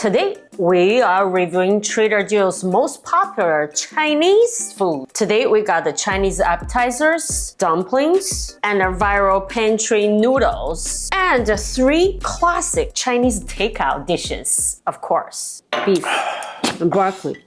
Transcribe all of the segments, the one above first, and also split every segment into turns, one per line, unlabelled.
Today, we are reviewing Trader Joe's most popular Chinese food. Today, we got the Chinese appetizers, dumplings, and a viral pantry noodles, and 3 classic Chinese takeout dishes, of course. Beef and broccoli.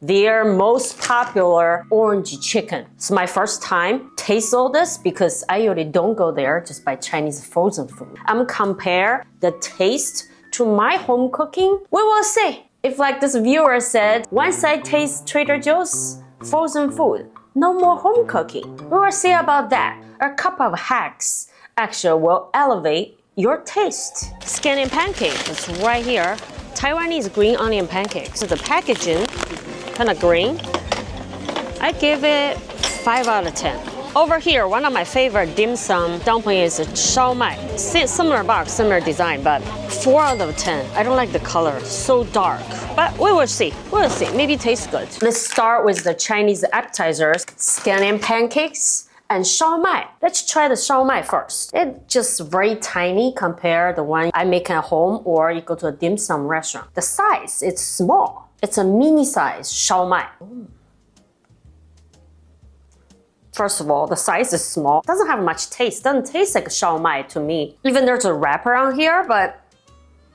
Their most popular orange chicken. It's my first time taste all this because I usually don't go there just buy Chinese frozen food. I'm compare the taste to my home cooking. We will see. If like this viewer said, once I taste Trader Joe's frozen food, no more home cooking. We will see about that. A couple of hacks actually will elevate your taste. Scallion pancake is right here. Taiwanese green onion pancakes. So the packaging kind of green. I give it 5 out of 10. Over here, one of my favorite dim sum dumpling is shao mai. Similar box, similar design, but 4 out of 10. I don't like the color, so dark. But we will see. We'll see. Maybe it tastes good. Let's start with the Chinese appetizers, scallion pancakes, and shao mai. Let's try the shao mai first. It's just very tiny compared to the one I make at home or you go to a dim sum restaurant. The size, it's small. It's a mini size shao mai. First of all, the size is small. Doesn't have much taste. Doesn't taste like shao mai to me. Even there's a wrapper on here, but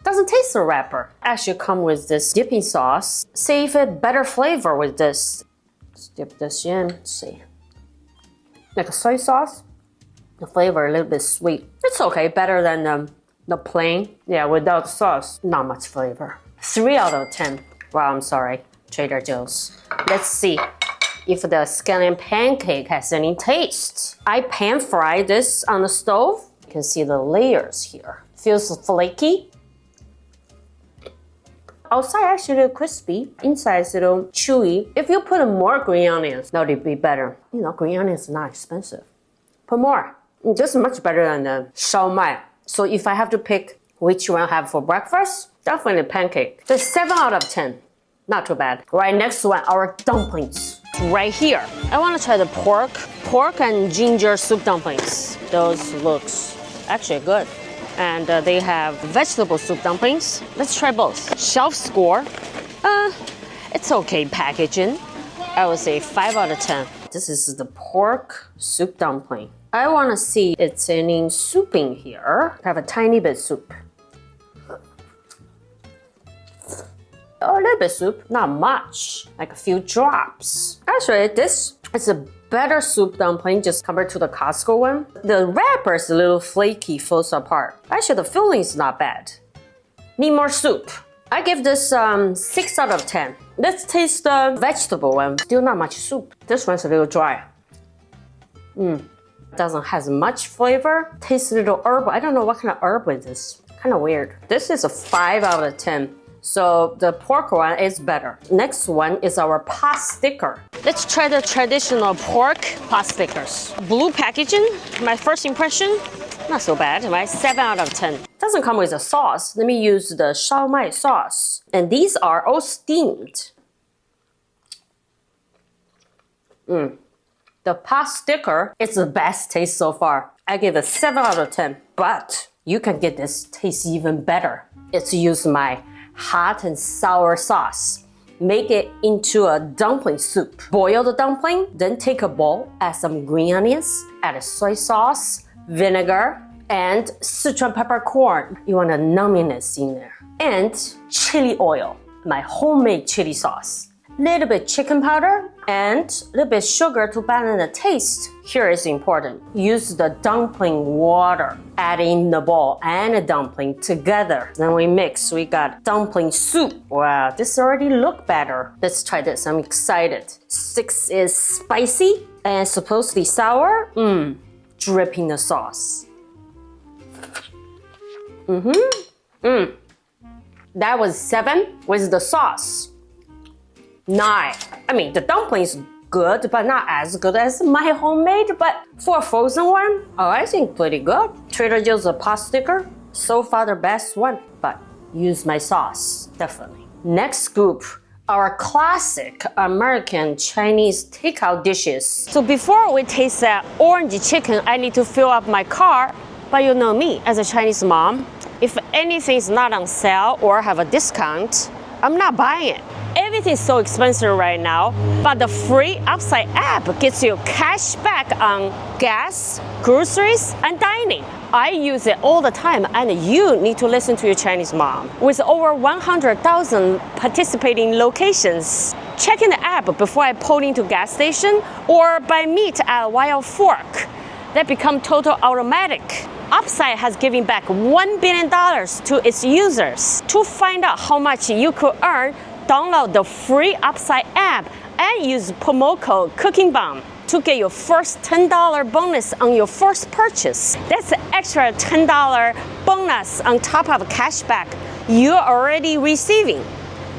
doesn't taste the wrapper. Actually come with this dipping sauce. Save it better flavor with this. Let's dip this in. Let's see. Like a soy sauce. The flavor a little bit sweet. It's okay. Better than the plain. Yeah, without sauce, not much flavor. 3 out of 10. Wow, I'm sorry, Trader Joe's. Let's see if the scallion pancake has any taste. I pan fry this on the stove. You can see the layers here. Feels flaky. Outside actually a little crispy. Inside is a little chewy. If you put more green onions, that would be better. You know, green onions is not expensive. Put more. This is much better than the shao mai. So if I have to pick which one I have for breakfast, definitely pancake. So 7 out of 10. Not too bad. Right next one, our dumplings. Right here. I want to try the pork and ginger soup dumplings. Those looks actually good. And they have vegetable soup dumplings. Let's try both. Shelf score. It's okay packaging. I would say 5 out of 10. This is the pork soup dumpling. I want to see it's any soup in here. I have a tiny bit of soup. A little bit soup, not much, like a few drops. Actually, this is a better soup dumpling just compared to the Costco one. The wrapper is a little flaky, falls apart. Actually, the filling is not bad. Need more soup. I give this 6 out of 10. Let's taste the vegetable one. Still not much soup. This one's a little dry. Doesn't have much flavor. Tastes a little herbal. I don't know what kind of herb is this. Kind of weird. This is a 5 out of 10. So the pork one is better. Next one is our pot sticker. Let's try the traditional pork pot stickers. Blue packaging, my first impression, not so bad, right? 7 out of 10. Doesn't come with a sauce. Let me use the shao mai sauce. And these are all steamed. The pot sticker is the best taste so far. I give it 7 out of 10. But you can get this taste even better. It's use my hot and sour sauce. Make it into a dumpling soup. Boil the dumpling, then take a bowl, add some green onions, add a soy sauce, vinegar, and Sichuan peppercorn. You want a numminess in there. And chili oil, my homemade chili sauce. Little bit chicken powder and a little bit sugar to balance the taste. Here is important. Use the dumpling water. Add in the bowl and the dumpling together. Then we mix. We got dumpling soup. Wow, this already look better. Let's try this. I'm excited. 6 is spicy and supposedly sour. Dripping the sauce. That was 7 with the sauce. 9. I mean, the dumpling is good, but not as good as my homemade. But for a frozen one, I think pretty good. Trader Joe's pot sticker, so far the best one. But use my sauce, definitely. Next group, our classic American Chinese takeout dishes. So before we taste that orange chicken, I need to fill up my car. But you know me, as a Chinese mom, If anything's not on sale or have a discount, I'm not buying it. Everything's so expensive right now, but the free Upside app gets you cash back on gas, groceries, and dining. I use it all the time, and you need to listen to your Chinese mom. With over 100,000 participating locations, checking the app before I pull into gas station or buy meat at Wild Fork, that become total automatic. Upside has given back $1 billion to its users. To find out how much you could earn, download the free Upside app and use promo code CookingBomb to get your first $10 bonus on your first purchase. That's an extra $10 bonus on top of cashback you're already receiving.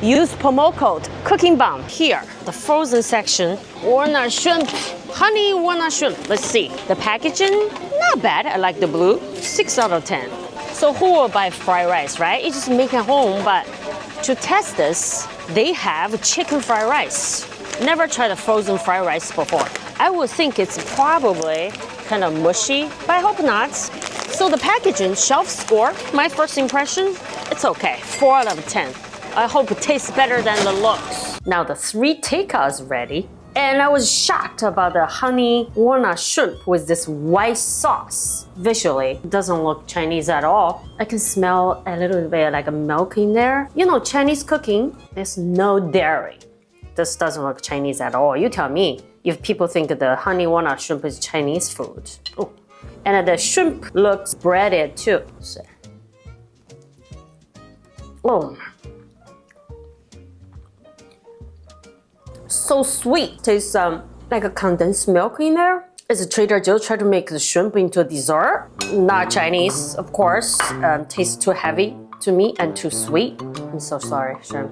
Use promo code CookingBomb. Here, the frozen section, walnut shrimp, honey walnut shrimp. Let's see. The packaging, not bad. I like the blue. 6 out of 10. So who will buy fried rice, right? You just make it home, but to test this, they have chicken fried rice. Never tried a frozen fried rice before. I would think it's probably kind of mushy, but I hope not. So the packaging, shelf score, my first impression, it's okay. 4 out of 10. I hope it tastes better than the looks. Now the 3 takeout is ready. And I was shocked about the honey walnut shrimp with this white sauce. Visually, it doesn't look Chinese at all. I can smell a little bit like a milk in there. You know, Chinese cooking, there's no dairy. This doesn't look Chinese at all. You tell me if people think the honey walnut shrimp is Chinese food. Oh. And the shrimp looks breaded too. Oh. So sweet. Tastes like a condensed milk in there. Is Trader Joe trying to make the shrimp into a dessert? Not Chinese, of course. Tastes too heavy to me and too sweet. I'm so sorry, shrimp.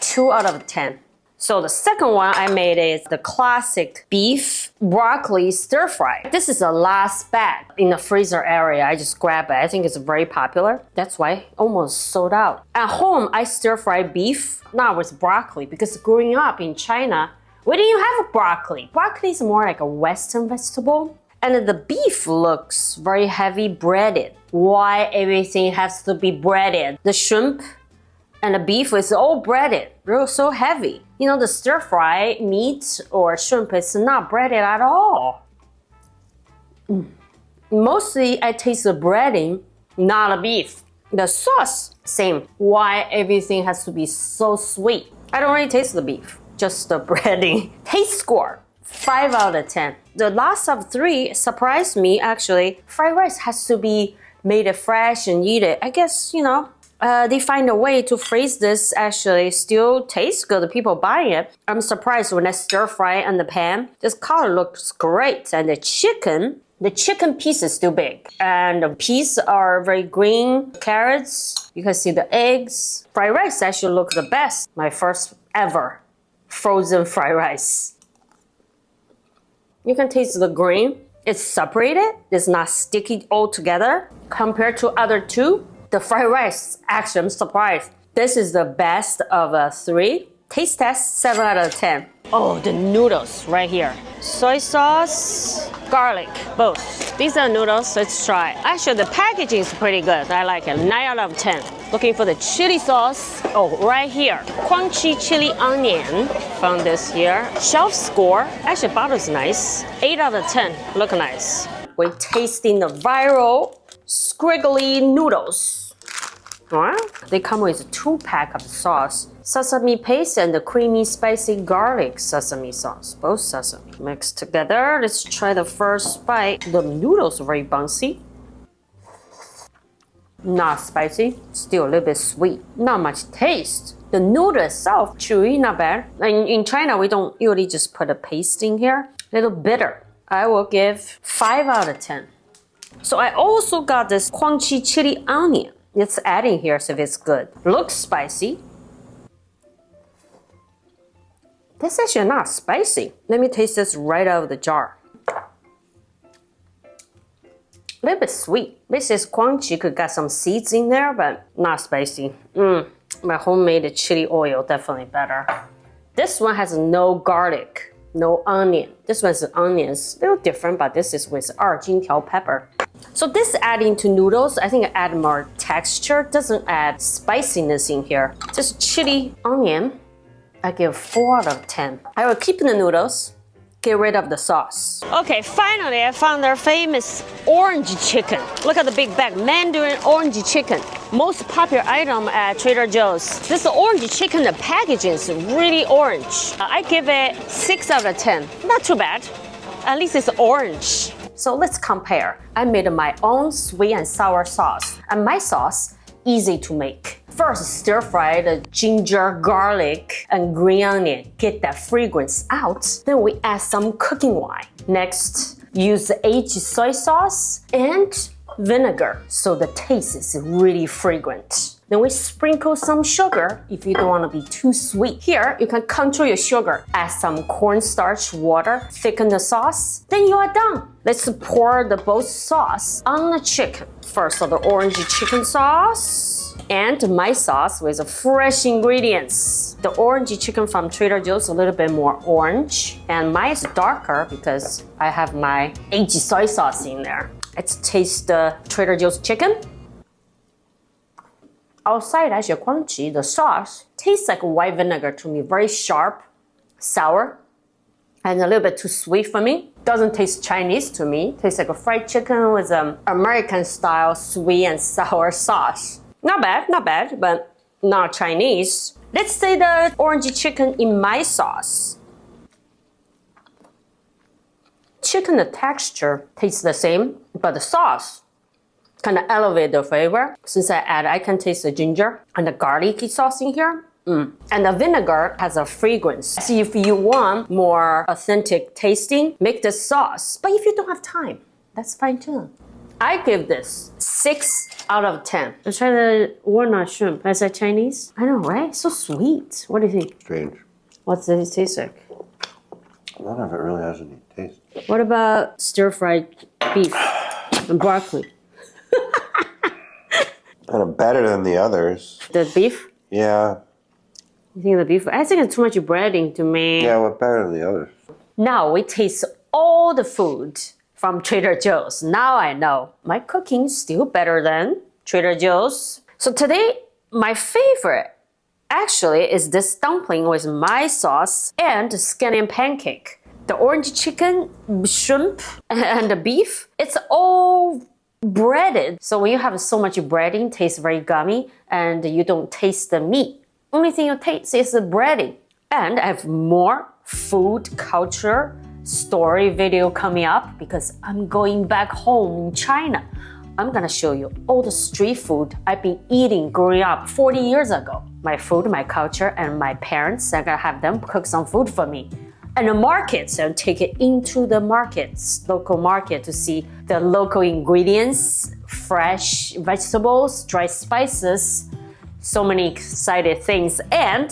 2 out of 10. So the second one I made is the classic beef broccoli stir fry. This is the last bag in the freezer area. I just grabbed it. I think it's very popular. That's why almost sold out. At home, I stir fry beef, not with broccoli, because growing up in China, we didn't have broccoli. Broccoli is more like a Western vegetable. And the beef looks very heavy breaded. Why everything has to be breaded? The shrimp and the beef is all breaded, so heavy. You know, the stir fry meat or shrimp is not breaded at all. Mostly I taste the breading, not the beef. The sauce, same. Why everything has to be so sweet? I don't really taste the beef, just the breading. Taste score, 5 out of 10. The last of 3 surprised me actually. Fried rice has to be made fresh and eat it. I guess, you know, they find a way to freeze this actually still tastes good. People buying it. I'm surprised when I stir fry in the pan. This color looks great. And the chicken piece is still big. And the peas are very green. Carrots, you can see the eggs. Fried rice actually looks the best. My first ever frozen fried rice. You can taste the green. It's separated. It's not sticky all together. Compared to other 2, the fried rice, actually, I'm surprised. This is the best of 3. Taste test, 7 out of 10. Oh, the noodles right here. Soy sauce, garlic, both. These are noodles, let's try. Actually, the packaging is pretty good. I like it, 9 out of 10. Looking for the chili sauce. Oh, right here. Crunchy chili onion. Found this here. Shelf score. Actually, bottle is nice. 8 out of 10. Look nice. We're tasting the viral Squiggly noodles. They come with 2-pack of sauce. Sesame paste and the creamy spicy garlic sesame sauce. Both sesame. Mixed together. Let's try the first bite. The noodles are very bouncy. Not spicy. Still a little bit sweet. Not much taste. The noodle itself, chewy, not bad. In China, we don't usually just put a paste in here. A little bitter. I will give 5 out of 10. So I also got this crunchy chili onion. It's adding here, so it's good. Looks spicy. This is actually not spicy. Let me taste this right out of the jar. A little bit sweet. This is crunchy, could get some seeds in there, but not spicy. My homemade chili oil, definitely better. This one has no garlic, no onion. This one's onions, a little different, but this is with 二荆条 pepper. So this adding to noodles, I think it add more texture, doesn't add spiciness in here. Just chili onion, I give 4 out of 10. I will keep the noodles, get rid of the sauce. Okay, finally I found their famous orange chicken. Look at the big bag, Mandarin Orange Chicken. Most popular item at Trader Joe's. This orange chicken, the packaging is really orange. I give it 6 out of 10. Not too bad. At least it's orange. So let's compare. I made my own sweet and sour sauce. And my sauce, easy to make. First, stir fry the ginger, garlic, and green onion. Get that fragrance out. Then we add some cooking wine. Next, use the aged soy sauce and vinegar so the taste is really fragrant. Then we sprinkle some sugar if you don't want to be too sweet. Here, you can control your sugar. Add some cornstarch water, thicken the sauce. Then you are done. Let's pour the both sauce on the chicken. First, the orange chicken sauce and my sauce with the fresh ingredients. The orange chicken from Trader Joe's a little bit more orange, and mine is darker because I have my aged soy sauce in there. Let's taste the Trader Joe's chicken. Outside 来写光奇, the sauce tastes like white vinegar to me, very sharp, sour, and a little bit too sweet for me. Doesn't taste Chinese to me. Tastes like a fried chicken with an American style sweet and sour sauce. Not bad, but not Chinese. Let's say the orange chicken in my sauce. Chicken, the texture tastes the same, but the sauce kind of elevate the flavor. Since I can taste the ginger and the garlicky sauce in here. And the vinegar has a fragrance. So if you want more authentic tasting, make the sauce. But if you don't have time, that's fine too. I give this 6 out of 10. Let's try the walnut shrimp. Is that Chinese? I know, right? So sweet. What do you think?
Strange.
What's it taste like?
None of it really has any taste.
What about stir-fried beef and broccoli?
Kind of better than the others.
The beef?
Yeah.
You think the beef? I think it's too much breading to me.
Yeah, well, better than the others.
Now we taste all the food from Trader Joe's. Now I know my cooking's still better than Trader Joe's. So today, my favorite actually is this dumpling with my sauce and scallion pancake. The orange chicken, shrimp, and the beef, it's all breaded. So when you have so much breading, it tastes very gummy and you don't taste the meat. Only thing you taste is the breading. And I have more food culture story video coming up because I'm going back home in China. I'm gonna show you all the street food I've been eating growing up 40 years ago. My food, my culture, and my parents, I'm gonna have them cook some food for me. And the markets, and take it into the markets, local market to see the local ingredients, fresh vegetables, dry spices, so many exciting things, and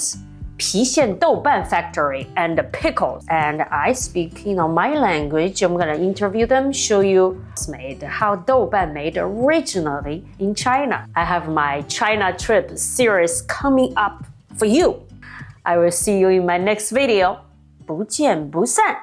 郫县豆瓣 factory and the pickles. And I speak, my language. I'm gonna interview them, show you it's made, how 豆瓣 made originally in China. I have my China trip series coming up for you. I will see you in my next video. 不见不散。